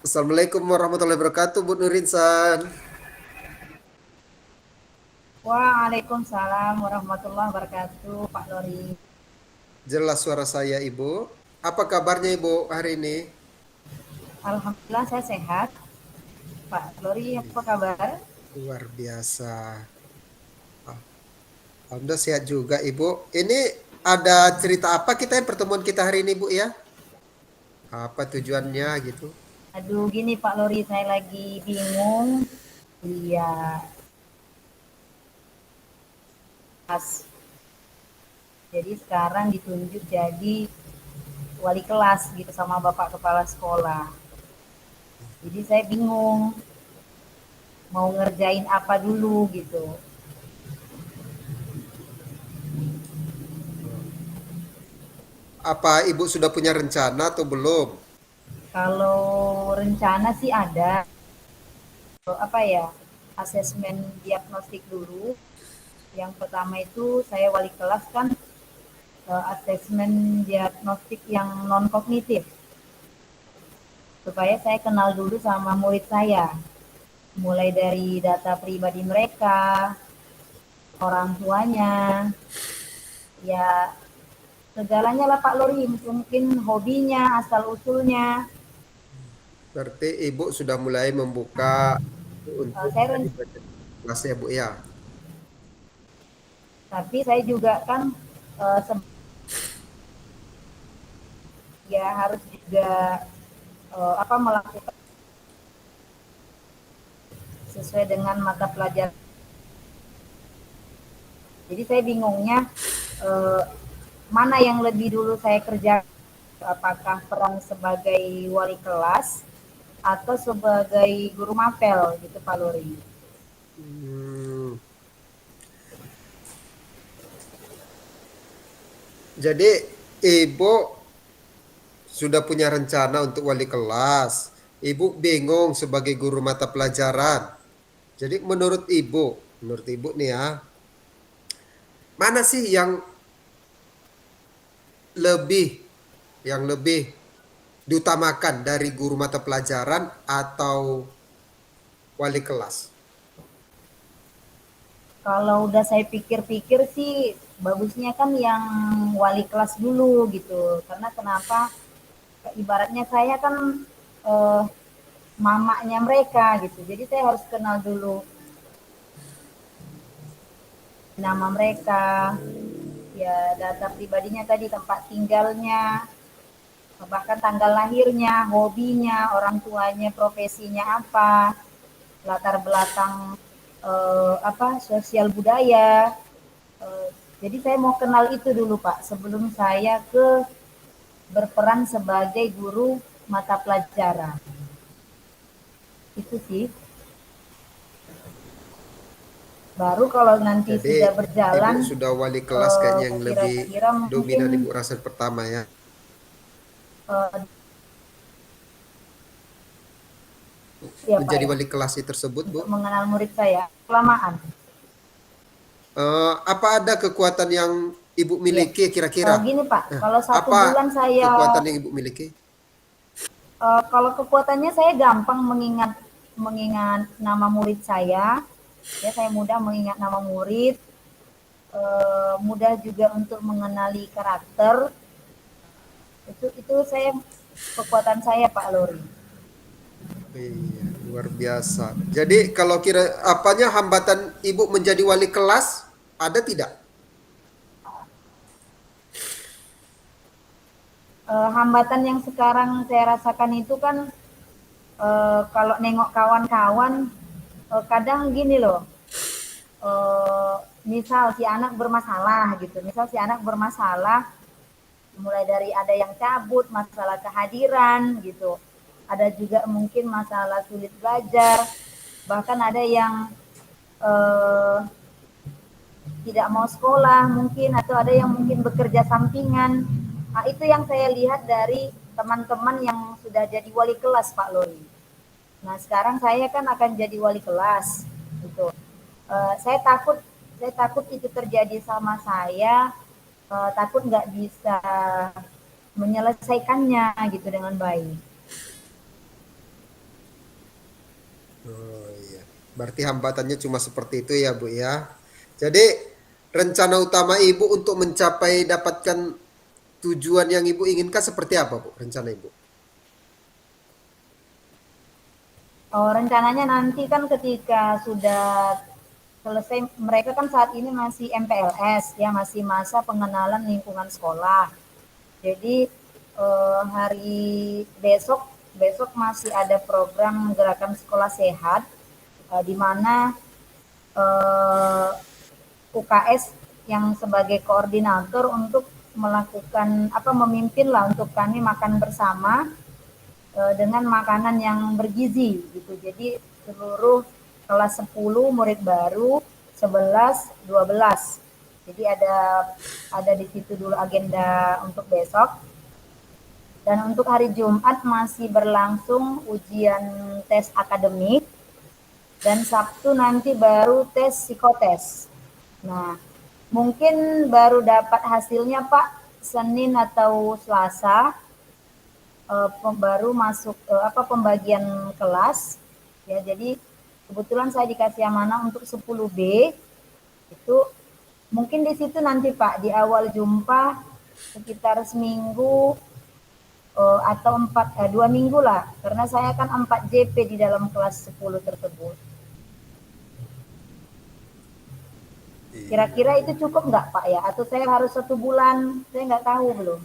Assalamualaikum warahmatullahi wabarakatuh, Bu Nurinsan. Waalaikumsalam warahmatullahi wabarakatuh, Pak Lori. Jelas suara saya, Ibu. Apa kabarnya, Ibu, hari ini? Alhamdulillah saya sehat. Pak Lori apa kabar? Luar biasa. Ah, Alhamdulillah sehat juga, Ibu. Ini ada cerita apa kita yang pertemuan kita hari ini, Bu, ya? Apa tujuannya gitu? Aduh gini Pak Lori, saya lagi bingung. Iya, pas. Jadi sekarang ditunjuk jadi wali kelas gitu sama Bapak Kepala Sekolah. Jadi saya bingung mau ngerjain apa dulu gitu. Apa Ibu sudah punya rencana atau belum? Kalau rencana sih ada, apa ya, asesmen diagnostik dulu. Yang pertama itu saya wali kelas kan asesmen diagnostik yang non kognitif supaya saya kenal dulu sama murid saya, mulai dari data pribadi mereka, orang tuanya, ya segalanya lah Pak Lori, mungkin hobinya, asal usulnya. Berarti Ibu sudah mulai membuka untuk Saya jadi bagian kelas ya, Bu, ya? tapi saya juga kan eh, ya harus juga apa melakukan sesuai dengan mata pelajaran. Jadi saya bingungnya eh, mana yang lebih dulu saya kerjakan, apakah peran sebagai wali kelas atau sebagai guru mapel gitu Pak Luri. Hmm, jadi Ibu sudah punya rencana untuk wali kelas. Ibu bingung sebagai guru mata pelajaran. Jadi menurut Ibu nih ya, mana sih lebih yang lebih diutamakan dari guru mata pelajaran atau wali kelas? Kalau udah saya pikir-pikir sih bagusnya kan yang wali kelas dulu gitu. Karena kenapa? Ibaratnya saya kan eh, mamanya mereka gitu. Jadi saya harus kenal dulu nama mereka, ya data pribadinya tadi, tempat tinggalnya, bahkan tanggal lahirnya, hobinya, orang tuanya, profesinya apa, latar belakang apa sosial budaya. Eh, jadi saya mau kenal itu dulu Pak sebelum saya ke berperan sebagai guru mata pelajaran. Itu sih. Baru kalau nanti Jadi sudah Ibu berjalan, sudah wali kelas kayaknya yang lebih kira-kira mungkin dominan Ibu rasa pertama ya. eh, ya Pak Menjadi ya, wali kelas tersebut, Bu. untuk mengenal murid saya kelamaan. Apa ada kekuatan yang Ibu Iya. miliki kira-kira? Gini Pak, Nah, kalau satu apa bulan saya, kekuatan yang Ibu miliki? kalau kekuatannya saya gampang mengingat mengingat nama murid saya. Ya, saya mudah mengingat nama murid, mudah juga untuk mengenali karakter. Itu saya kekuatan saya Pak Lori. Iya, luar biasa. Jadi kalau kira apanya hambatan Ibu menjadi wali kelas ada tidak? Hambatan yang sekarang saya rasakan itu kan kalau nengok kawan-kawan kadang gini loh, misal si anak bermasalah gitu, misal si anak bermasalah mulai dari ada yang cabut, masalah kehadiran gitu, ada juga mungkin masalah sulit belajar, bahkan ada yang eh, tidak mau sekolah mungkin, atau ada yang mungkin bekerja sampingan. Nah, itu yang saya lihat dari teman-teman yang sudah jadi wali kelas Pak Lori. Nah sekarang saya kan akan jadi wali kelas gitu. Saya takut, itu terjadi sama saya, takut nggak bisa menyelesaikannya gitu dengan baik. Oh iya. Berarti hambatannya cuma seperti itu ya Bu ya. Jadi rencana utama Ibu untuk mencapai dapatkan tujuan yang Ibu inginkan seperti apa Bu rencana Ibu? Oh, rencananya nanti kan ketika sudah selesai, mereka kan saat ini masih MPLS ya, masih masa pengenalan lingkungan sekolah. Jadi hari besok besok masih ada program gerakan sekolah sehat, di mana eh, UKS yang sebagai koordinator untuk melakukan apa, memimpin lah untuk kami makan bersama dengan makanan yang bergizi gitu. Jadi seluruh kelas 10 murid baru 11, 12. Jadi ada di situ dulu agenda untuk besok. Dan untuk hari Jumat masih berlangsung ujian tes akademik, dan Sabtu nanti baru tes psikotes. Nah, mungkin baru dapat hasilnya Pak Senin atau Selasa, baru masuk apa, pembagian kelas ya. Jadi kebetulan saya dikasih amanah untuk 10B itu, mungkin di situ nanti Pak di awal jumpa sekitar seminggu atau 2 minggu lah, karena saya kan 4 JP di dalam kelas 10 tersebut. Iya. Kira-kira itu cukup nggak Pak ya? Atau saya harus 1 bulan? Saya nggak tahu belum.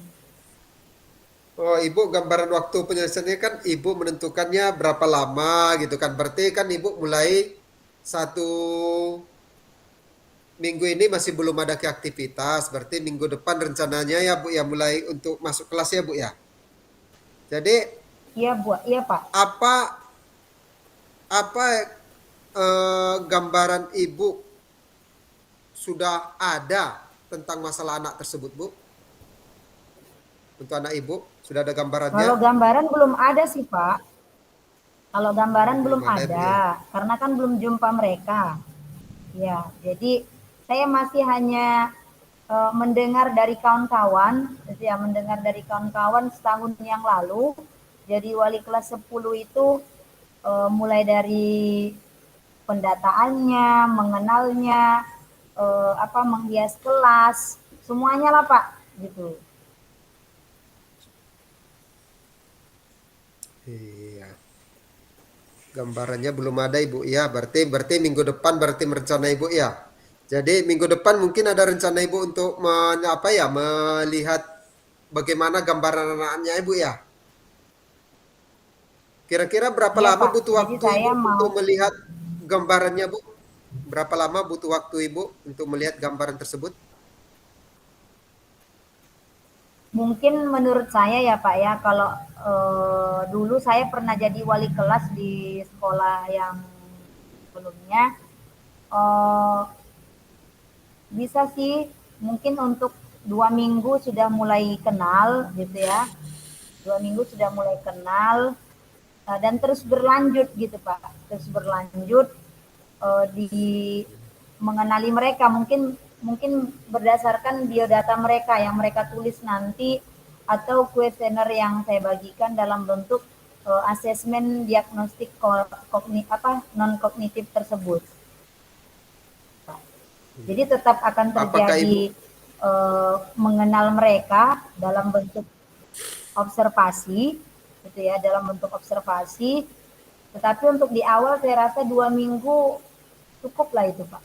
Oh, Ibu gambaran waktu penyelesaiannya kan Ibu menentukannya berapa lama gitu kan. Berarti kan Ibu mulai 1 minggu ini masih belum ada aktivitas. Berarti minggu depan rencananya ya Bu ya mulai untuk masuk kelas ya Bu ya. Jadi Iya Bu, iya Pak. apa apa gambaran Ibu sudah ada tentang masalah anak tersebut Bu? Untuk anak Ibu sudah ada gambarannya? Kalau gambaran belum ada sih Pak. Kalau Oh, gambaran belum belum ada ya Bu ya. ada, karena kan belum jumpa mereka. Ya, jadi saya masih hanya mendengar dari kawan-kawan, gitu ya, mendengar dari kawan-kawan setahun yang lalu. Jadi wali kelas 10 itu mulai dari pendataannya, mengenalnya, apa, menghias kelas, semuanya lah Pak, gitu. Iya. Gambarannya belum ada Ibu ya. Berarti minggu depan berarti rencana Ibu ya. Jadi minggu depan mungkin ada rencana Ibu untuk apa ya melihat bagaimana gambaran anaknya Ibu ya. Kira-kira berapa Iya lama Pak, butuh jadi waktu Ibu saya mau, untuk melihat gambarannya Bu? Berapa lama butuh waktu Ibu untuk melihat gambaran tersebut? mungkin menurut saya ya Pak ya, kalau dulu saya pernah jadi wali kelas di sekolah yang sebelumnya, eh, bisa sih mungkin untuk 2 minggu sudah mulai kenal gitu ya, 2 minggu sudah mulai kenal, dan terus berlanjut gitu Pak, terus berlanjut di mengenali mereka, mungkin mungkin berdasarkan biodata mereka yang mereka tulis nanti, atau kuesioner yang saya bagikan dalam bentuk asesmen diagnostik apa, non kognitif tersebut. Jadi tetap akan Apakah Ibu terjadi mengenal mereka dalam bentuk observasi, gitu ya, dalam bentuk observasi. Tetapi untuk di awal saya rasa 2 minggu cukup lah itu Pak.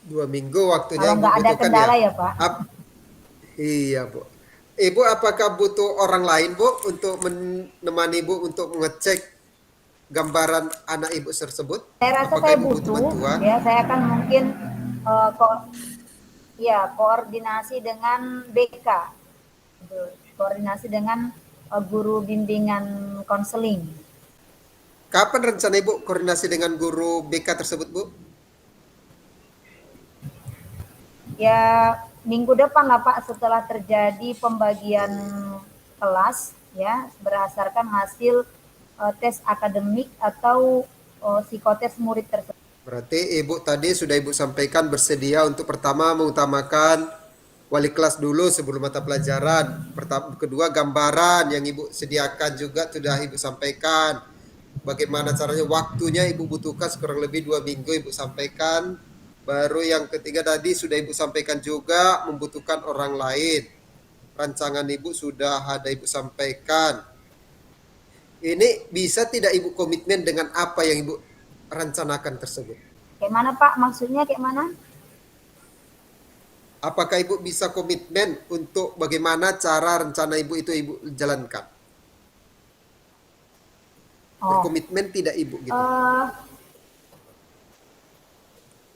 2 minggu waktunya Kalau Ibu nggak ada butuhkan ya? kendala ya Pak. Ap- iya Bu. Ibu apakah butuh orang lain Bu untuk menemani Ibu untuk mengecek gambaran anak Ibu tersebut? Saya rasa Apakah saya Ibu butuh butuh, bantuan? ya saya akan mungkin kok ya koordinasi dengan BK, gitu. Koordinasi dengan guru bimbingan konseling. Kapan rencana Ibu koordinasi dengan guru BK tersebut, Bu? Ya minggu depan lah Pak, setelah terjadi pembagian kelas ya berdasarkan hasil tes akademik atau psikotes murid tersebut. Berarti Ibu tadi sudah Ibu sampaikan bersedia untuk pertama mengutamakan wali kelas dulu sebelum mata pelajaran. Pertama, kedua gambaran yang Ibu sediakan juga sudah Ibu sampaikan. bagaimana caranya, waktunya Ibu butuhkan kurang lebih 2 minggu Ibu sampaikan. Baru yang ketiga tadi sudah Ibu sampaikan juga membutuhkan orang lain. Rancangan Ibu sudah ada Ibu sampaikan. Ini bisa tidak Ibu komitmen dengan apa yang Ibu rencanakan tersebut? Kayak mana Pak? Maksudnya kayak mana? Apakah Ibu bisa komitmen untuk bagaimana cara rencana Ibu itu Ibu jalankan? Oh, Berkomitmen tidak Ibu gitu? eh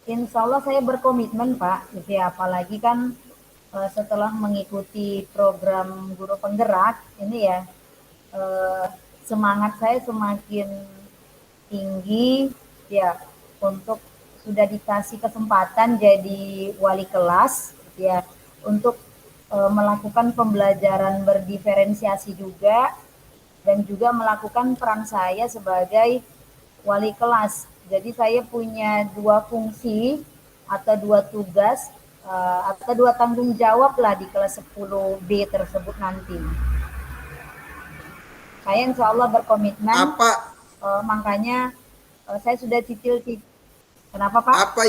insya Allah saya berkomitmen Pak, gitu ya. Apalagi kan setelah mengikuti program guru penggerak ini ya, eh, semangat saya semakin tinggi ya untuk sudah dikasih kesempatan jadi wali kelas ya untuk melakukan pembelajaran berdiferensiasi juga dan juga melakukan peran saya sebagai wali kelas. Jadi saya punya dua fungsi atau dua tugas atau dua tanggung jawab lah di kelas 10B tersebut nanti. Saya insya Allah berkomitmen, Apa makanya saya sudah cicil-cicil. Kenapa Pak? apa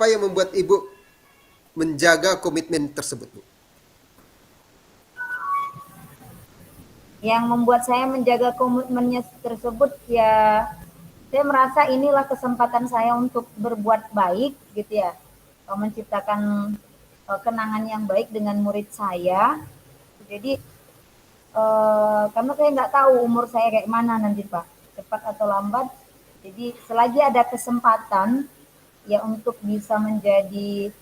yang membuat Ibu menjaga komitmen tersebut, Bu? Yang membuat saya menjaga komitmennya tersebut ya saya merasa inilah kesempatan saya untuk berbuat baik gitu ya, menciptakan kenangan yang baik dengan murid saya. Jadi karena saya nggak tahu umur saya kayak mana nanti Pak, cepat atau lambat. Jadi selagi ada kesempatan ya untuk bisa menjadi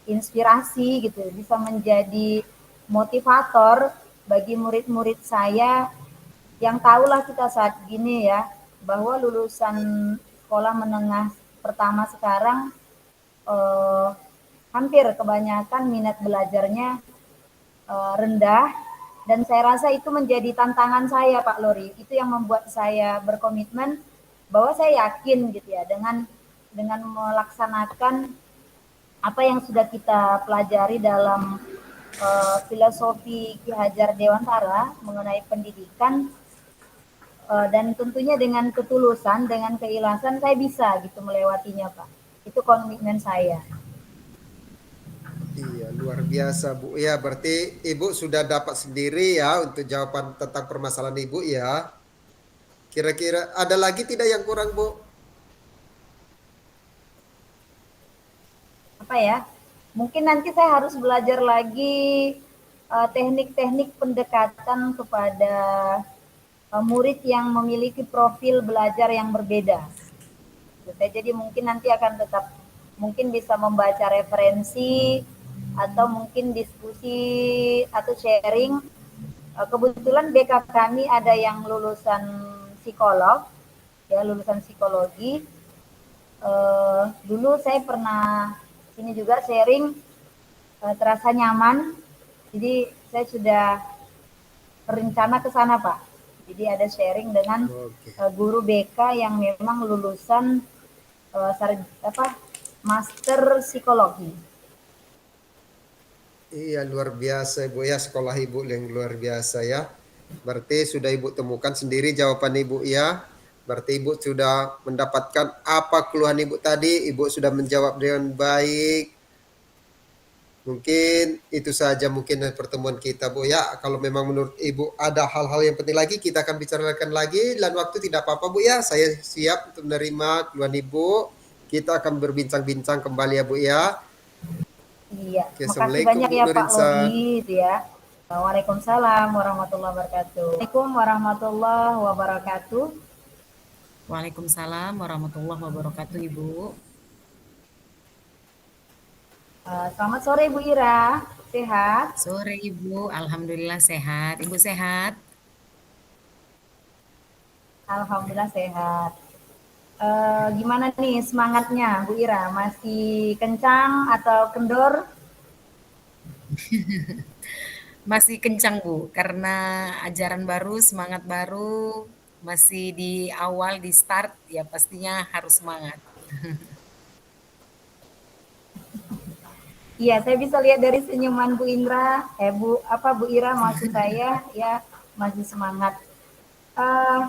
inspirasi gitu, bisa menjadi motivator bagi murid-murid saya yang tahulah kita saat gini ya, bahwa lulusan sekolah menengah pertama sekarang eh, hampir kebanyakan minat belajarnya rendah dan saya rasa itu menjadi tantangan saya Pak Lori. Itu yang membuat saya berkomitmen bahwa saya yakin gitu ya dengan melaksanakan apa yang sudah kita pelajari dalam filosofi Ki Hajar Dewantara mengenai pendidikan dan tentunya dengan ketulusan, dengan keikhlasan saya bisa gitu melewatinya Pak. Itu komitmen saya. Iya, luar biasa, Bu. Ya, berarti Ibu sudah dapat sendiri ya untuk jawaban tentang permasalahan Ibu ya. Kira-kira ada lagi tidak yang kurang, Bu? Apa ya? Mungkin nanti saya harus belajar lagi teknik-teknik pendekatan kepada murid yang memiliki profil belajar yang berbeda. Jadi mungkin nanti akan tetap mungkin bisa membaca referensi atau mungkin diskusi atau sharing. Kebetulan BK kami ada yang lulusan psikolog, ya lulusan psikologi. Dulu saya pernah ini juga sharing, terasa nyaman. Jadi saya sudah berencana ke sana Pak. Jadi ada sharing dengan Oke. guru BK yang memang lulusan master psikologi. Iya, luar biasa, Ibu ya, sekolah Ibu yang luar biasa ya. Berarti sudah Ibu temukan sendiri jawaban Ibu ya. Berarti Ibu sudah mendapatkan apa keluhan Ibu tadi, Ibu sudah menjawab dengan baik. Mungkin itu saja mungkin pertemuan kita, Bu ya. Kalau memang menurut Ibu ada hal-hal yang penting lagi, kita akan bicarakan lagi. Dan waktu tidak apa-apa, Bu ya. Saya siap untuk menerima keluhan Ibu. Kita akan berbincang-bincang kembali ya, Bu ya. Iya, Oke, makasih Assalamualaikum banyak Bu ya Pak Nurinsa. Lodi itu ya. Waalaikumsalam warahmatullahi wabarakatuh. Waalaikumsalam warahmatullahi wabarakatuh. Waalaikumsalam warahmatullahi wabarakatuh, Ibu. Selamat sore Bu Ira, sehat? Sore, Ibu. Alhamdulillah sehat. Ibu sehat? Alhamdulillah sehat. Gimana nih semangatnya Bu Ira? Masih kencang atau kendor? Masih kencang, Bu, karena ajaran baru, semangat baru, masih di awal, di start, ya pastinya harus semangat. Iya, saya bisa lihat dari senyuman Bu Indra, Bu Ira maksud saya ya masih semangat. Uh,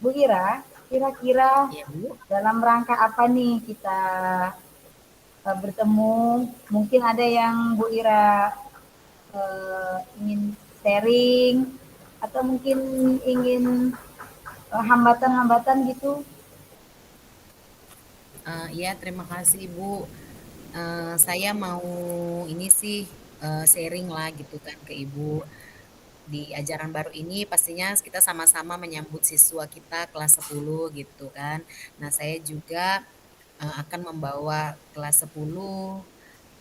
Bu Ira, kira-kira Iya, Bu. dalam rangka apa nih kita bertemu? Mungkin ada yang Bu Ira ingin sharing atau mungkin ingin hambatan-hambatan gitu. Iya, terima kasih, Ibu. Saya mau ini sih, sharing lah gitu kan ke Ibu. Di ajaran baru ini pastinya kita sama-sama menyambut siswa kita kelas 10 gitu kan. Nah, saya juga akan membawa kelas 10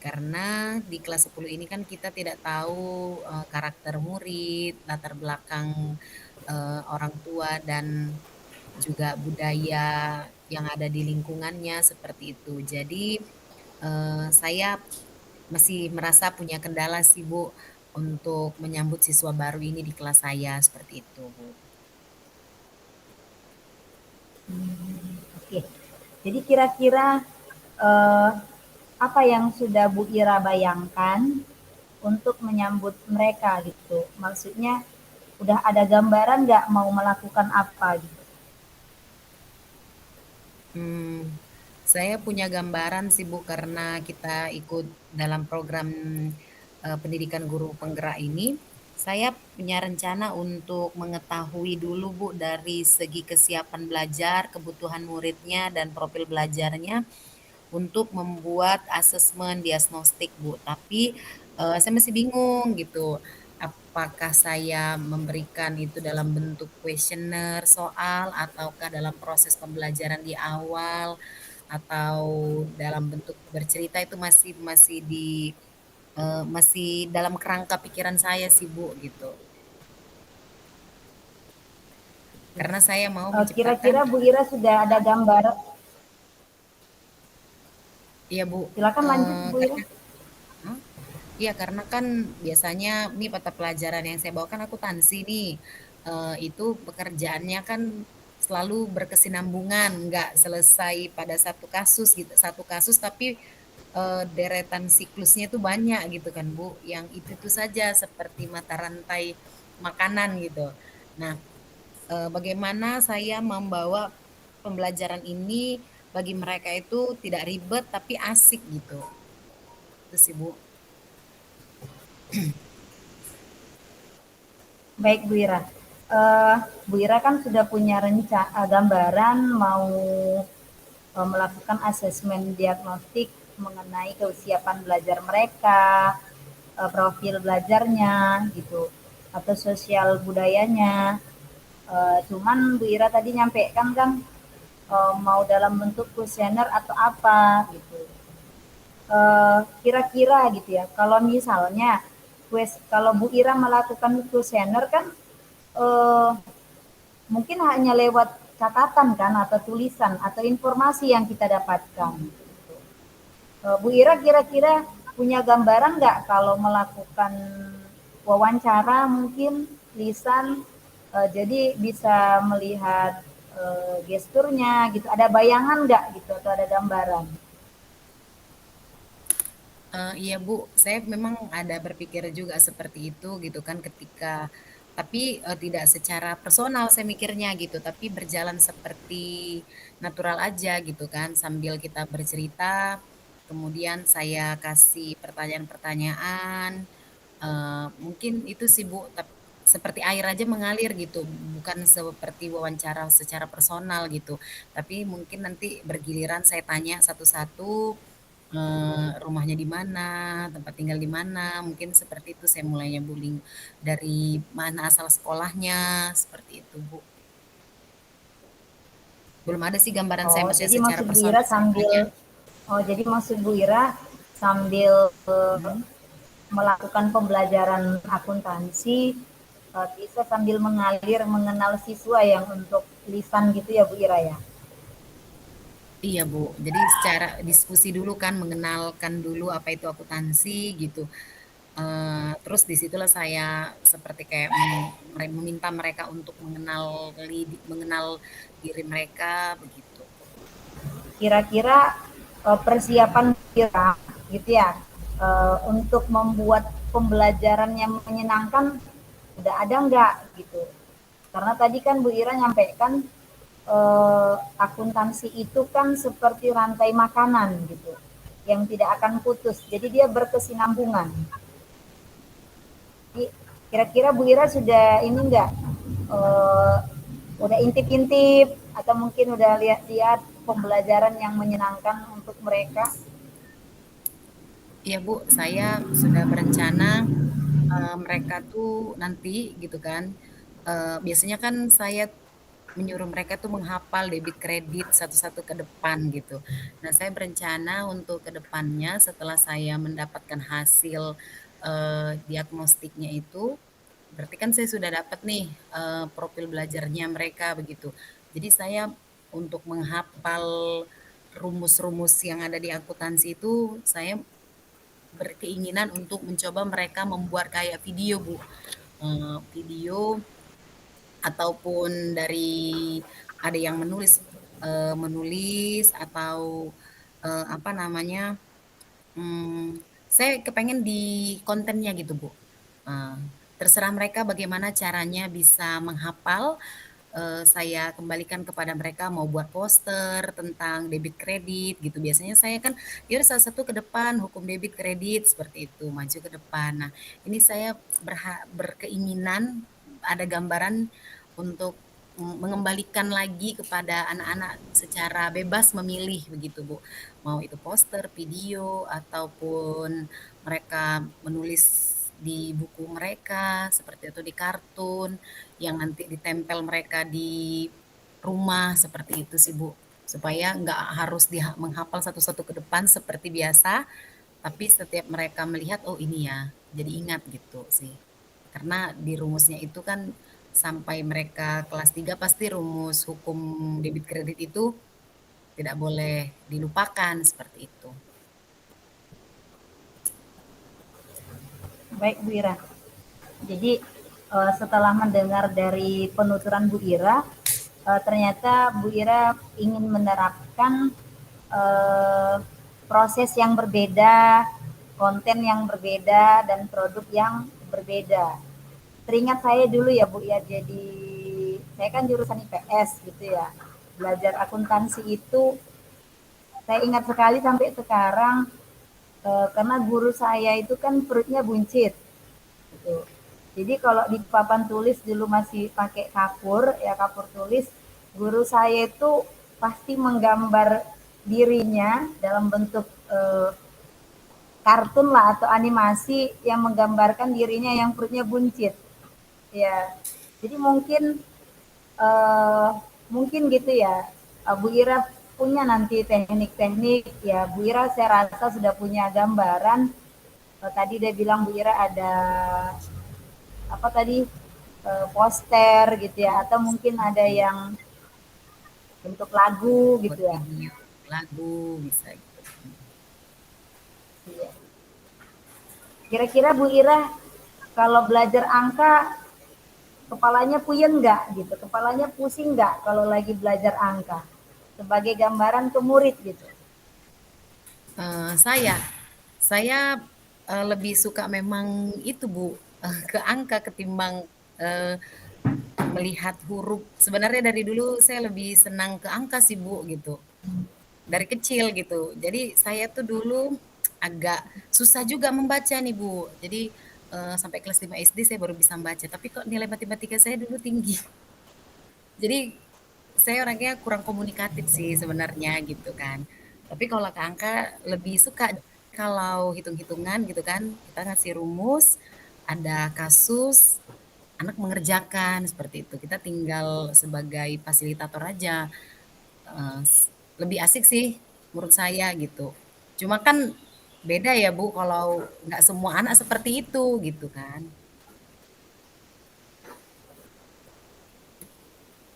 karena di kelas 10 ini kan kita tidak tahu karakter murid, latar belakang orang tua dan juga budaya yang ada di lingkungannya seperti itu. Jadi saya masih merasa punya kendala sih Bu untuk menyambut siswa baru ini di kelas saya seperti itu Bu. Oke, jadi kira-kira eh, apa yang sudah Bu Ira bayangkan untuk menyambut mereka gitu? Maksudnya udah ada gambaran nggak mau melakukan apa gitu? Hmm, saya punya gambaran sih Bu karena kita ikut dalam program pendidikan guru penggerak ini. Saya punya rencana untuk mengetahui dulu Bu dari segi kesiapan belajar, kebutuhan muridnya dan profil belajarnya untuk membuat asesmen diagnostik Bu. Tapi saya masih bingung gitu. Apakah saya memberikan itu dalam bentuk kuesioner soal ataukah dalam proses pembelajaran di awal atau dalam bentuk bercerita itu masih masih di masih dalam kerangka pikiran saya sih Bu gitu. Karena saya mau menciptakan Kira-kira Bu Ira sudah ada gambar? iya Bu, Silakan lanjut Bu Ira. karena iya, karena kan biasanya nih mata pelajaran yang saya bawa kan akuntansi nih. Itu pekerjaannya kan selalu berkesinambungan, nggak selesai pada satu kasus gitu. Satu kasus tapi deretan siklusnya itu banyak gitu kan Bu. Yang itu saja seperti mata rantai makanan gitu. Nah, bagaimana saya membawa pembelajaran ini bagi mereka itu tidak ribet tapi asik gitu. Itu sih Bu. Baik Bu Ira. Bu Ira kan sudah punya gambaran mau melakukan asesmen diagnostik mengenai kesiapan belajar mereka, profil belajarnya gitu, atau sosial budayanya. Cuman Bu Ira tadi nyampaikan kan mau dalam bentuk kuesioner atau apa gitu. Kira-kira gitu ya, kalau misalnya kalau Bu Ira melakukan kuesioner kan eh, mungkin hanya lewat catatan kan atau tulisan atau informasi yang kita dapatkan. Bu Ira kira-kira punya gambaran nggak kalau melakukan wawancara mungkin lisan, jadi bisa melihat gesturnya gitu. Ada bayangan nggak gitu atau ada gambaran? Iya Bu, saya memang ada berpikir juga seperti itu gitu kan ketika tapi tidak secara personal saya mikirnya gitu, tapi berjalan seperti natural aja gitu kan sambil kita bercerita, kemudian saya kasih pertanyaan-pertanyaan, mungkin itu sih Bu, seperti air aja mengalir gitu, bukan seperti wawancara secara personal gitu, tapi mungkin nanti bergiliran saya tanya satu-satu rumahnya di mana, tempat tinggal di mana, mungkin seperti itu saya mulainya bullying dari mana asal sekolahnya, seperti itu Bu. Belum ada sih gambaran saya Oh, maksudnya jadi secara maksud Bu personal Ira saya sambil tanya. Oh, jadi maksud Bu Ira sambil Hmm. melakukan pembelajaran akuntansi bisa sambil mengalir mengenal siswa yang untuk lisan gitu ya Bu Ira ya. Iya Bu, jadi secara diskusi dulu kan mengenalkan dulu apa itu akuntansi gitu. Terus disitulah saya seperti kayak meminta mereka untuk mengenal diri mereka begitu. Kira-kira persiapan kira gitu ya untuk membuat pembelajaran yang menyenangkan udah ada nggak gitu? Karena tadi kan Bu Ira nyampaikan akuntansi itu kan seperti rantai makanan gitu, yang tidak akan putus. Jadi dia berkesinambungan. Jadi kira-kira Bu Ira sudah ini enggak, eh, udah intip-intip atau mungkin udah lihat-lihat pembelajaran yang menyenangkan untuk mereka? Iya Bu, saya sudah berencana mereka tuh nanti gitu kan, biasanya kan saya menyuruh mereka tuh menghafal debit kredit satu-satu ke depan gitu. Nah, saya berencana untuk ke depannya setelah saya mendapatkan hasil diagnostiknya itu, berarti kan saya sudah dapat nih profil belajarnya mereka begitu. Jadi saya untuk menghafal rumus-rumus yang ada di akuntansi itu, saya berkeinginan untuk mencoba mereka membuat kayak video, Bu. Video ataupun dari ada yang menulis atau apa namanya, saya kepengen di kontennya gitu, Bu. Eh, Terserah mereka bagaimana caranya bisa menghafal. Saya kembalikan kepada mereka mau buat poster tentang debit kredit gitu. Biasanya saya kan ya udah salah satu ke depan hukum debit kredit seperti itu maju ke depan. Nah, ini saya berkeinginan ada gambaran untuk mengembalikan lagi kepada anak-anak secara bebas memilih begitu Bu. Mau itu poster, video ataupun mereka menulis di buku mereka seperti itu di kartun yang nanti ditempel mereka di rumah seperti itu sih Bu. Supaya nggak harus menghafal satu-satu ke depan seperti biasa, tapi setiap mereka melihat oh ini ya, jadi ingat gitu sih. Karena di rumusnya itu kan sampai mereka kelas 3 pasti rumus hukum debit kredit itu tidak boleh dilupakan seperti itu. Baik Bu Ira. Jadi setelah mendengar dari penuturan Bu Ira, ternyata Bu Ira ingin menerapkan eh, proses yang berbeda, konten yang berbeda, dan produk yang berbeda. Teringat saya dulu ya Bu ya, jadi saya kan jurusan IPS gitu ya. Belajar akuntansi itu saya ingat sekali sampai sekarang, karena guru saya itu kan perutnya buncit gitu. Jadi kalau di papan tulis dulu masih pakai kapur, ya kapur tulis, guru saya itu pasti menggambar dirinya dalam bentuk kartun lah atau animasi yang menggambarkan dirinya yang perutnya buncit. Ya, jadi eh, mungkin gitu ya, Bu Ira punya nanti teknik-teknik ya. Bu Ira saya rasa sudah punya gambaran. Tadi dia bilang Bu Ira ada apa tadi, poster gitu ya, atau mungkin ada yang bentuk lagu Buat gitu ya. video, lagu bisa gitu. Iya. Kira-kira Bu Ira kalau belajar angka kepalanya puyeng nggak gitu, kepalanya pusing nggak kalau lagi belajar angka sebagai gambaran ke murid gitu. Saya lebih suka memang itu Bu, ke angka ketimbang eh, melihat huruf. Sebenarnya dari dulu saya lebih senang ke angka sih Bu gitu. Dari kecil gitu. Jadi saya tuh dulu agak susah juga membaca nih Bu. Jadi sampai kelas 5 SD saya baru bisa membaca. Tapi kok nilai matematika saya dulu tinggi. Jadi saya orangnya kurang komunikatif sih sebenarnya gitu kan. Tapi kalau ke angka lebih suka kalau hitung-hitungan gitu kan, kita ngasih rumus, ada kasus, anak mengerjakan seperti itu. Kita tinggal sebagai fasilitator aja. Eh, Lebih asik sih menurut saya gitu. Cuma kan beda ya Bu kalau nggak semua anak seperti itu gitu kan.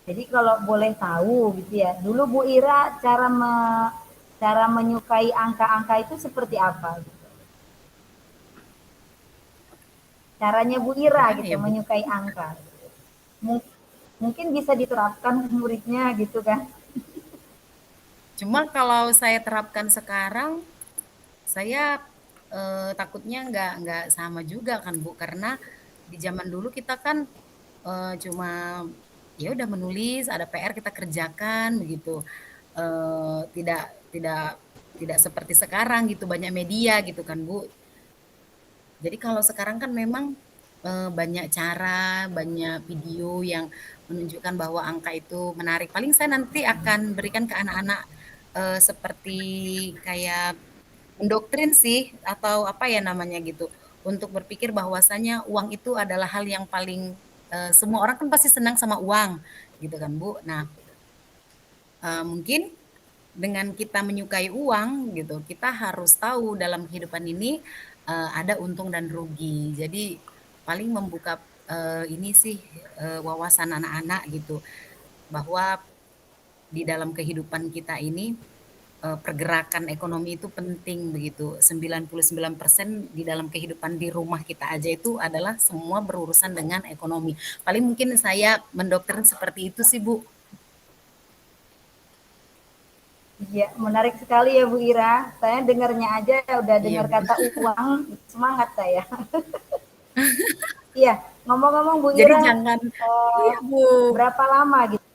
Jadi kalau boleh tahu gitu ya, dulu Bu Ira cara menyukai angka-angka itu seperti apa gitu? Caranya Bu Ira Gimana gitu ya Bu? menyukai angka. Mungkin bisa diterapkan ke muridnya gitu kan. Cuma kalau saya terapkan sekarang, saya takutnya nggak sama juga kan Bu, karena di zaman dulu kita kan cuma ya udah menulis, ada PR kita kerjakan begitu. Tidak tidak tidak seperti sekarang gitu banyak media gitu kan Bu. Jadi kalau sekarang kan memang banyak cara, banyak video yang menunjukkan bahwa angka itu menarik. Paling saya nanti akan berikan ke anak-anak seperti kayak mendoktrin sih atau apa ya namanya gitu untuk berpikir bahwasanya uang itu adalah hal yang paling semua orang kan pasti senang sama uang gitu kan Bu. Nah, mungkin dengan kita menyukai uang gitu, kita harus tahu dalam kehidupan ini ada untung dan rugi. Jadi paling membuka ini sih wawasan anak-anak gitu bahwa di dalam kehidupan kita ini pergerakan ekonomi itu penting begitu. 99% di dalam kehidupan di rumah kita aja itu adalah semua berurusan dengan ekonomi. Paling mungkin saya mendoktrin seperti itu sih Bu. Iya, menarik sekali ya Bu Ira. Saya dengarnya aja udah Iya dengar Bu. kata uang, semangat saya. Iya, ngomong-ngomong Bu Jadi Ira, jangan, eh, iya Bu. berapa lama gitu?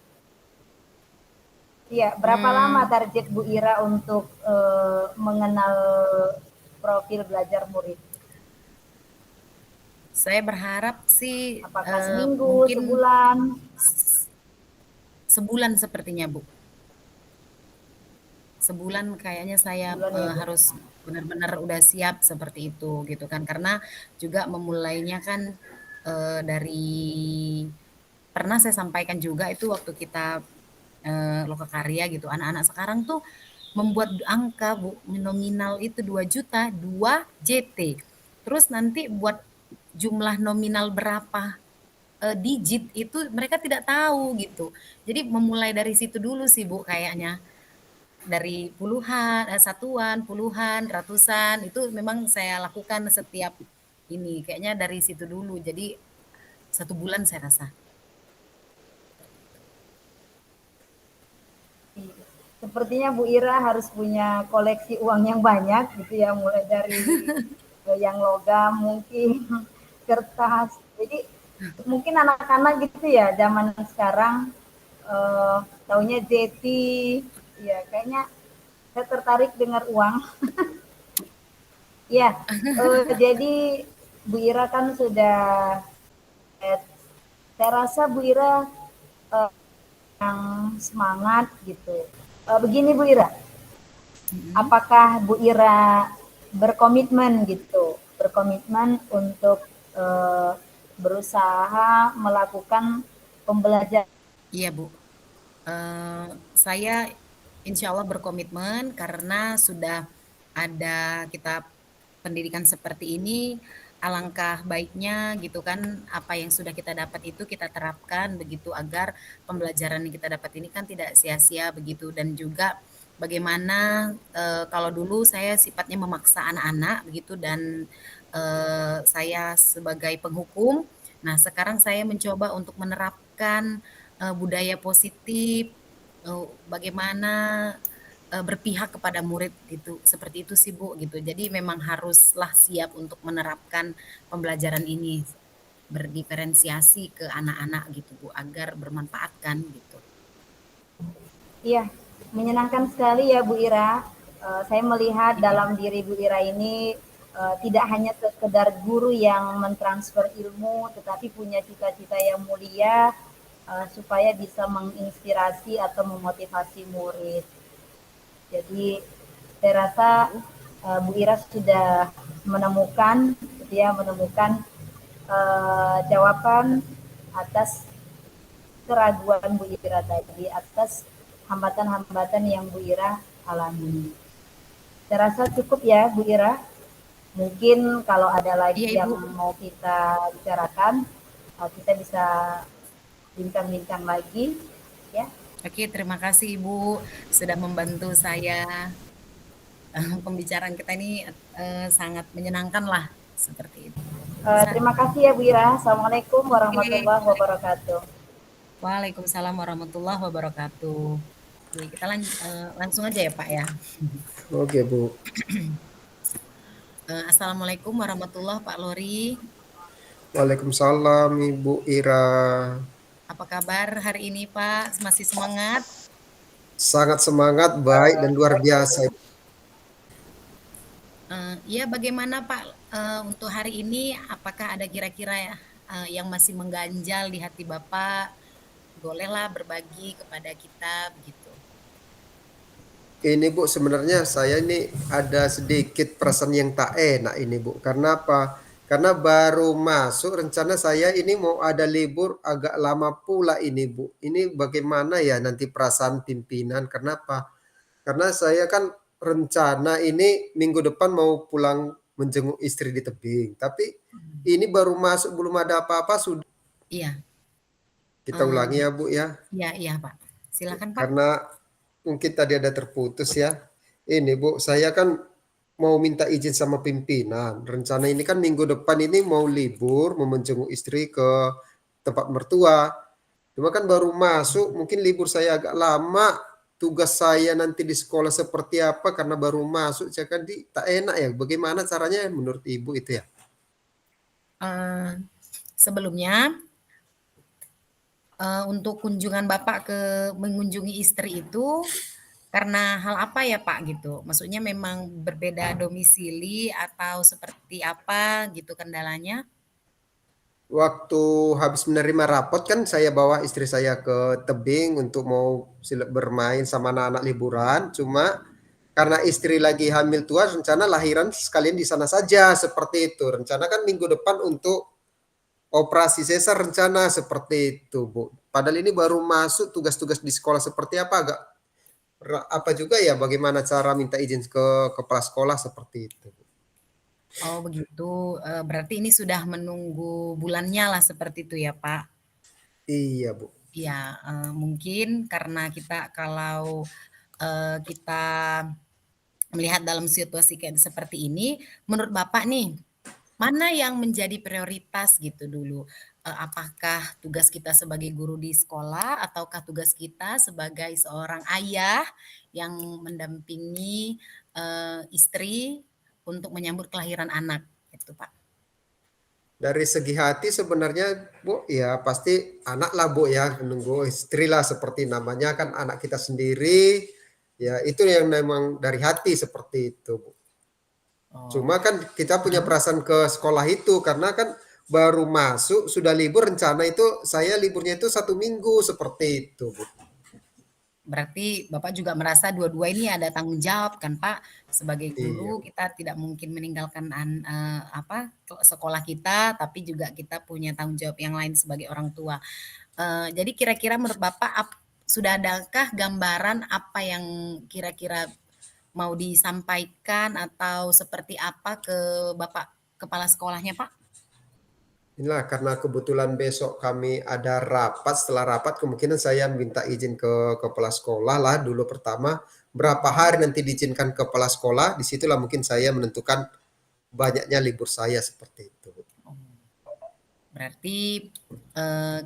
Iya, berapa lama Hmm, target Bu Ira untuk mengenal profil belajar murid? saya berharap sih Apakah seminggu, mungkin sebulan? sebulan sepertinya Bu. Sebulan kayaknya saya Sebulan ya Bu. harus benar-benar udah siap seperti itu gitu kan. Karena juga memulainya kan dari pernah saya sampaikan juga itu waktu kita lokakarya gitu. Anak-anak sekarang tuh membuat angka Bu, nominal itu 2 juta, 2 JT. Terus nanti buat jumlah nominal berapa digit itu mereka tidak tahu gitu. Jadi memulai dari situ dulu sih Bu kayaknya. Dari puluhan, satuan, puluhan, ratusan itu memang saya lakukan setiap ini. Kayaknya dari situ dulu. Jadi 1 bulan saya rasa. Sepertinya Bu Ira harus punya koleksi uang yang banyak gitu ya, mulai dari yang logam mungkin, kertas. Jadi mungkin anak-anak gitu ya zaman sekarang taunya jeti, ya kayaknya saya tertarik dengar uang. Ya, jadi Bu Ira kan sudah, eh, saya rasa Bu Ira eh, yang semangat gitu. Begini Bu Ira, Mm-mm. apakah Bu Ira berkomitmen gitu, berkomitmen untuk eh, berusaha melakukan pembelajaran. Iya Bu. Saya insya Allah berkomitmen karena sudah ada kita pendidikan seperti ini, alangkah baiknya gitu kan apa yang sudah kita dapat itu kita terapkan begitu agar pembelajaran yang kita dapat ini kan tidak sia-sia begitu dan juga bagaimana kalau dulu saya sifatnya memaksa anak-anak begitu dan saya sebagai penghukum, nah sekarang saya mencoba untuk menerapkan budaya positif, bagaimana berpihak kepada murid gitu. Seperti itu sih Bu gitu. Jadi memang haruslah siap untuk menerapkan pembelajaran ini berdiferensiasi ke anak-anak gitu Bu agar bermanfaat kan gitu. Iya, menyenangkan sekali ya Bu Ira. Saya melihat Iya, dalam diri Bu Ira ini tidak hanya sekedar guru yang mentransfer ilmu, tetapi punya cita-cita yang mulia supaya bisa menginspirasi atau memotivasi murid. Jadi saya rasa Bu Ira sudah menemukan, gitu ya, menemukan jawaban atas keraguan Bu Ira tadi, atas hambatan-hambatan yang Bu Ira alami. Saya rasa cukup ya Bu Ira. Mungkin kalau ada lagi iya yang Ibu. mau kita bicarakan, kita bisa bincang-bincang lagi ya. Oke, terima kasih Ibu sudah membantu saya. Pembicaraan kita ini sangat menyenangkan lah seperti itu. Terima kasih ya Bu Ira. Assalamualaikum Oke. warahmatullahi wabarakatuh. Waalaikumsalam warahmatullahi wabarakatuh. Oke, kita langsung aja ya Pak ya. Oke, Bu. Assalamualaikum warahmatullahi Pak Lori. Waalaikumsalam, Ibu Ira. Apa kabar hari ini, Pak? Masih semangat? Sangat semangat, baik dan luar biasa. Iya, bagaimana, Pak, untuk hari ini apakah ada kira-kira ya, yang masih mengganjal di hati Bapak? Bolehlah berbagi kepada kita begitu. Ini Bu, sebenarnya saya ini ada sedikit perasaan yang tak enak ini Bu. Karena apa? Karena baru masuk rencana saya ini mau ada libur agak lama pula ini Bu. Ini bagaimana ya nanti perasaan pimpinan? Kenapa? Karena saya kan rencana ini minggu depan mau pulang menjenguk istri di tebing. Tapi ini baru masuk belum ada apa-apa sudah Iya, kita ulangi eee, ya Bu ya. iya iya, Pak. Silakan, Pak. Karena mungkin tadi ada terputus ya. Ini Bu, saya kan mau minta izin sama pimpinan. Rencana ini kan minggu depan ini mau libur, mau menjenguk istri ke tempat mertua. Cuma kan baru masuk, mungkin libur saya agak lama. Tugas saya nanti di sekolah seperti apa karena baru masuk, saya kan tak enak ya. Bagaimana caranya menurut Ibu itu ya? Eee, Sebelumnya, untuk kunjungan Bapak ke mengunjungi istri itu karena hal apa ya, Pak, gitu? Maksudnya memang berbeda domisili atau seperti apa gitu kendalanya? Waktu habis menerima rapot kan saya bawa istri saya ke tebing untuk mau bermain sama anak-anak liburan. Cuma karena istri lagi hamil tua, rencana lahiran sekalian di sana saja seperti itu. Rencana kan minggu depan untuk operasi sesar rencana seperti itu, Bu. Padahal ini baru masuk tugas-tugas di sekolah seperti apa agak apa juga ya bagaimana cara minta izin ke kepala sekolah seperti itu. Oh begitu, berarti ini sudah menunggu bulannya lah seperti itu ya, Pak? Iya, Bu. Iya, mungkin karena kita kalau, kita melihat dalam situasi kayak seperti ini, menurut Bapak nih, mana yang menjadi prioritas gitu dulu? Apakah tugas kita sebagai guru di sekolah ataukah tugas kita sebagai seorang ayah yang mendampingi, istri untuk menyambut kelahiran anak, gitu, Pak? Dari segi hati sebenarnya Bu, ya pasti anak lah Bu ya, menunggu istri lah seperti namanya kan anak kita sendiri. Ya itu yang memang dari hati seperti itu Bu. Oh, Cuma kan kita punya mhm. perasaan ke sekolah itu karena kan baru masuk sudah libur rencana itu saya liburnya itu 1 minggu seperti itu Bu. Berarti Bapak juga merasa dua-dua ini ada tanggung jawab kan, Pak? Sebagai Iya. guru kita tidak mungkin meninggalkan sekolah kita, tapi juga kita punya tanggung jawab yang lain sebagai orang tua. Jadi kira-kira menurut Bapak sudah adakah gambaran apa yang kira-kira mau disampaikan atau seperti apa ke Bapak kepala sekolahnya, Pak? Inilah karena kebetulan besok kami ada rapat, setelah rapat kemungkinan saya minta izin ke kepala sekolah lah dulu pertama, berapa hari nanti diizinkan kepala sekolah, disitulah mungkin saya menentukan banyaknya libur saya seperti itu. Oh, berarti, eee,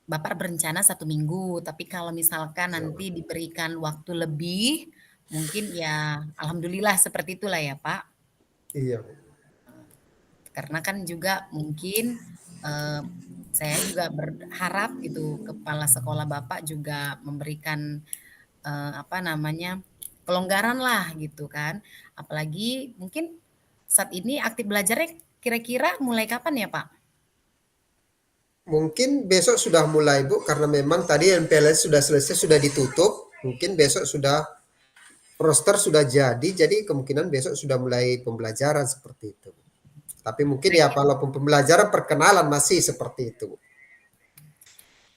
Bapak berencana 1 minggu, tapi kalau misalkan nanti diberikan waktu lebih, mungkin ya alhamdulillah seperti itulah ya, Pak? Iya, Bu. Karena kan juga mungkin, eee, saya juga berharap gitu kepala sekolah Bapak juga memberikan, apa namanya, kelonggaran lah gitu kan. Apalagi mungkin saat ini aktif belajarnya kira-kira mulai kapan ya, Pak? Mungkin besok sudah mulai Bu, karena memang tadi MPLS sudah selesai, sudah ditutup, mungkin besok sudah roster sudah jadi kemungkinan besok sudah mulai pembelajaran seperti itu. Tapi mungkin ya Kira-kira walaupun pembelajaran perkenalan masih seperti itu.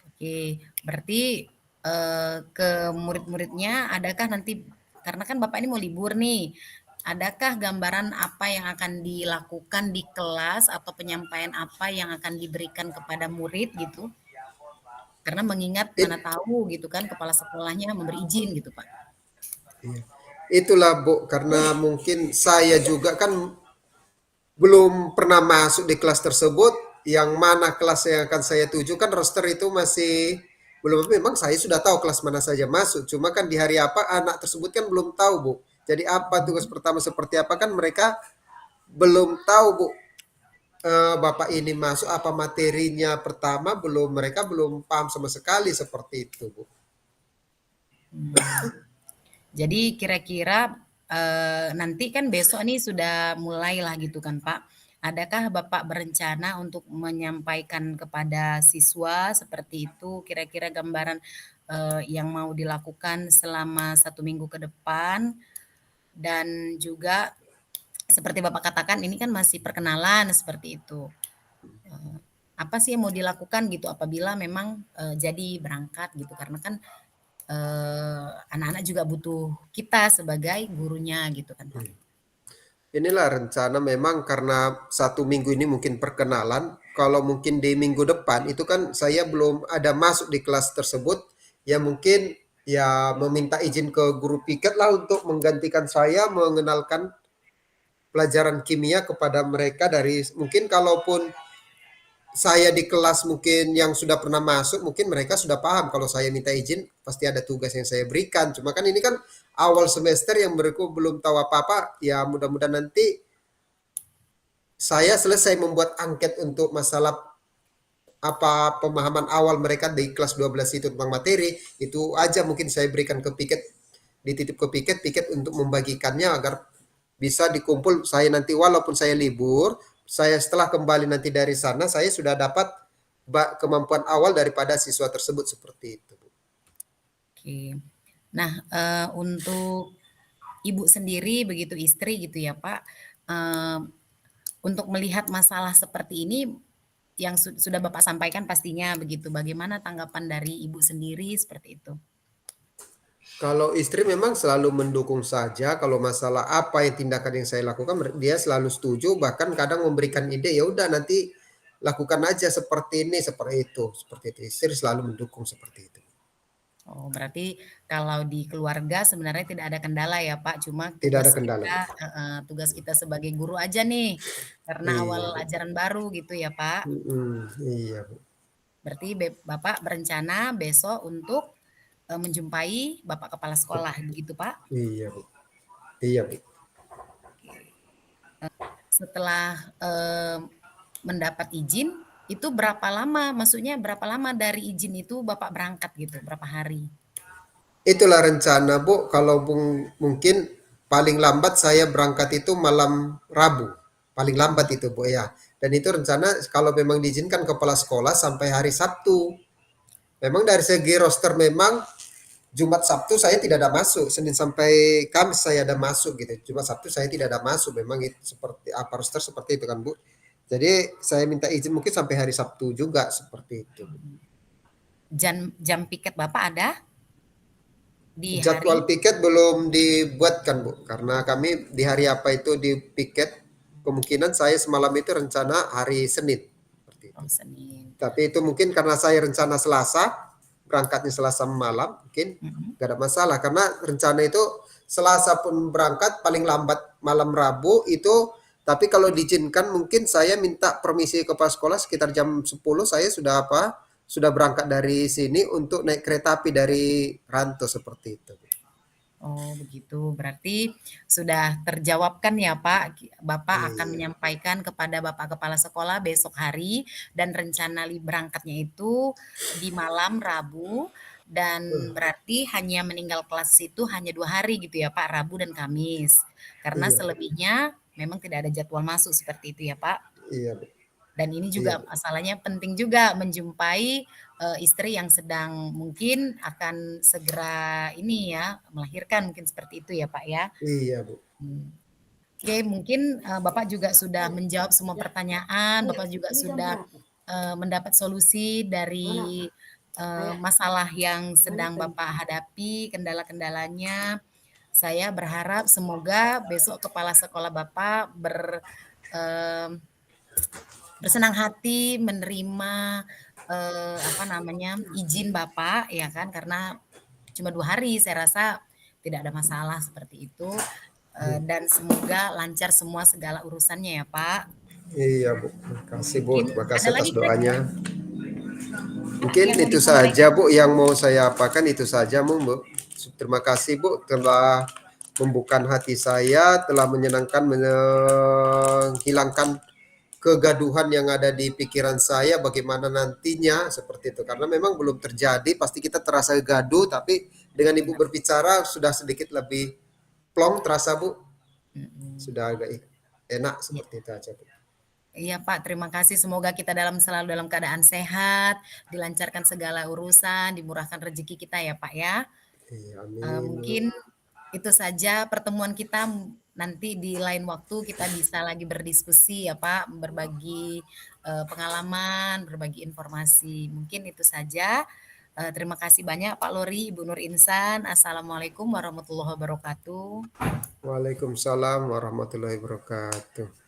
oke, berarti, ke murid-muridnya adakah nanti karena kan Bapak ini mau libur nih, adakah gambaran apa yang akan dilakukan di kelas atau penyampaian apa yang akan diberikan kepada murid gitu? Karena mengingat mana It, tahu gitu kan kepala sekolahnya memberi izin gitu, Pak. iya. Itulah Bu, karena mungkin saya juga kan belum pernah masuk di kelas tersebut, yang mana kelas yang akan saya tuju kan roster itu masih belum, memang saya sudah tahu kelas mana saja masuk, cuma kan di hari apa anak tersebut kan belum tahu Bu. Jadi apa tugas Mhm. pertama seperti apa kan mereka belum tahu Bu. Bapak ini masuk apa materinya pertama mereka belum paham sama sekali seperti itu, Bu. Hmm. Jadi kira-kira nanti kan besok nih sudah mulailah gitu kan Pak. Adakah Bapak berencana untuk menyampaikan kepada siswa seperti itu kira-kira gambaran yang mau dilakukan selama 1 minggu ke depan, dan juga seperti Bapak katakan ini kan masih perkenalan seperti itu. Apa sih yang mau dilakukan gitu apabila memang jadi berangkat gitu, karena kan anak-anak juga butuh kita sebagai gurunya gitu kan Pak. Inilah rencana memang karena 1 minggu ini mungkin perkenalan. Kalau mungkin di minggu depan itu kan saya belum ada masuk di kelas tersebut, ya mungkin ya meminta izin ke guru piket lah untuk menggantikan saya mengenalkan pelajaran kimia kepada mereka dari mungkin kalaupun saya di kelas mungkin yang sudah pernah masuk, mungkin mereka sudah paham kalau saya minta izin pasti ada tugas yang saya berikan. Cuma kan ini kan awal semester yang mereka belum tahu apa-apa, ya mudah-mudahan nanti saya selesai membuat angket untuk masalah apa pemahaman awal mereka di kelas 12 itu tentang materi, itu aja mungkin saya berikan ke piket, dititip ke piket untuk membagikannya agar bisa dikumpul. Saya nanti walaupun saya libur, saya setelah kembali nanti dari sana, saya sudah dapat kemampuan awal daripada siswa tersebut seperti itu. Oke. Nah, untuk Ibu sendiri begitu istri gitu ya Pak, untuk melihat masalah seperti ini yang sudah Bapak sampaikan pastinya begitu, bagaimana tanggapan dari Ibu sendiri seperti itu? Kalau istri memang selalu mendukung saja, kalau masalah apa yang tindakan yang saya lakukan, dia selalu setuju, bahkan kadang memberikan ide, ya udah nanti lakukan aja seperti ini, seperti itu, seperti itu. Istri selalu mendukung seperti itu. Oh, berarti kalau di keluarga sebenarnya tidak ada kendala ya Pak, cuma Tidak ada kendala. tugas kita sebagai guru aja nih, karena Iya, awal Bu. ajaran baru gitu ya Pak. Iya, Bu. Berarti Bapak berencana besok untuk menjumpai Bapak Kepala Sekolah, begitu Pak? Iya, Bu. Iya, Bu. Setelah mendapat izin, itu berapa lama? Maksudnya berapa lama dari izin itu Bapak berangkat gitu? Berapa hari? Itulah rencana, Bu. Kalau mungkin paling lambat saya berangkat itu malam Rabu. Paling lambat itu, Bu, ya. Dan itu rencana kalau memang diizinkan kepala sekolah sampai hari Sabtu. Memang dari segi roster memang Jumat Sabtu saya tidak ada masuk, Senin sampai Kamis saya ada masuk gitu. Jumat Sabtu saya tidak ada masuk, memang itu seperti apa roster seperti itu kan Bu. Jadi saya minta izin mungkin sampai hari Sabtu juga seperti itu. Jam piket Bapak ada di hari? Jadwal piket belum dibuatkan Bu, karena kami di hari apa itu di piket. Kemungkinan saya semalam itu rencana hari Senin seperti itu. Oh, Senin. Tapi itu mungkin karena saya rencana Selasa, berangkatnya Selasa malam, mungkin gak ada masalah. Karena rencana itu Selasa pun berangkat, paling lambat malam Rabu itu. Tapi kalau diizinkan mungkin saya minta permisi ke kepala sekolah sekitar jam 10 saya sudah berangkat dari sini untuk naik kereta api dari Ranto seperti itu. Oh, begitu. Berarti sudah terjawabkan ya, Pak. Bapak akan Iya, menyampaikan kepada Bapak Kepala Sekolah besok hari dan rencana berangkatnya itu di malam Rabu, dan berarti hanya meninggal kelas itu hanya 2 hari gitu ya, Pak, Rabu dan Kamis. Karena iya, selebihnya memang tidak ada jadwal masuk seperti itu ya, Pak. iya, Bu. Dan ini Iya, juga Bu. masalahnya penting juga menjumpai istri yang sedang mungkin akan segera ini ya melahirkan, mungkin seperti itu ya Pak ya. Iya, Bu. Oke, mungkin Bapak juga sudah menjawab semua pertanyaan, Bapak juga sudah mendapat solusi dari masalah yang sedang Bapak hadapi, kendala-kendalanya. Saya berharap semoga besok kepala sekolah Bapak eh, bersenang hati menerima izin Bapak ya kan, karena cuma 2 hari saya rasa tidak ada masalah seperti itu. Dan semoga lancar semua segala urusannya ya Pak. Iya, Bu. Terima kasih, Bu. Mungkin Terima ada kasih atas lagi kira-kira doanya. Mungkin yang mau itu saja disampaikan? Bu yang mau saya apakan, itu saja Bu. Terima kasih Bu telah membuka hati saya, telah menyenangkan, menghilangkan kegaduhan yang ada di pikiran saya bagaimana nantinya seperti itu. Karena memang belum terjadi, pasti kita terasa gaduh, tapi dengan Ibu berbicara sudah sedikit lebih plong terasa Bu, Mm-mm. sudah agak enak Ya. seperti itu aja Bu. Iya Pak, terima kasih. Semoga kita selalu dalam keadaan sehat, dilancarkan segala urusan, dimurahkan rezeki kita ya Pak ya. Iya, amin. Mungkin itu saja pertemuan kita, nanti di lain waktu kita bisa lagi berdiskusi ya Pak, berbagi pengalaman, berbagi informasi. Mungkin itu saja. Terima kasih banyak Pak Lori, Ibu Nur Insan. Assalamualaikum warahmatullahi wabarakatuh. Waalaikumsalam warahmatullahi wabarakatuh.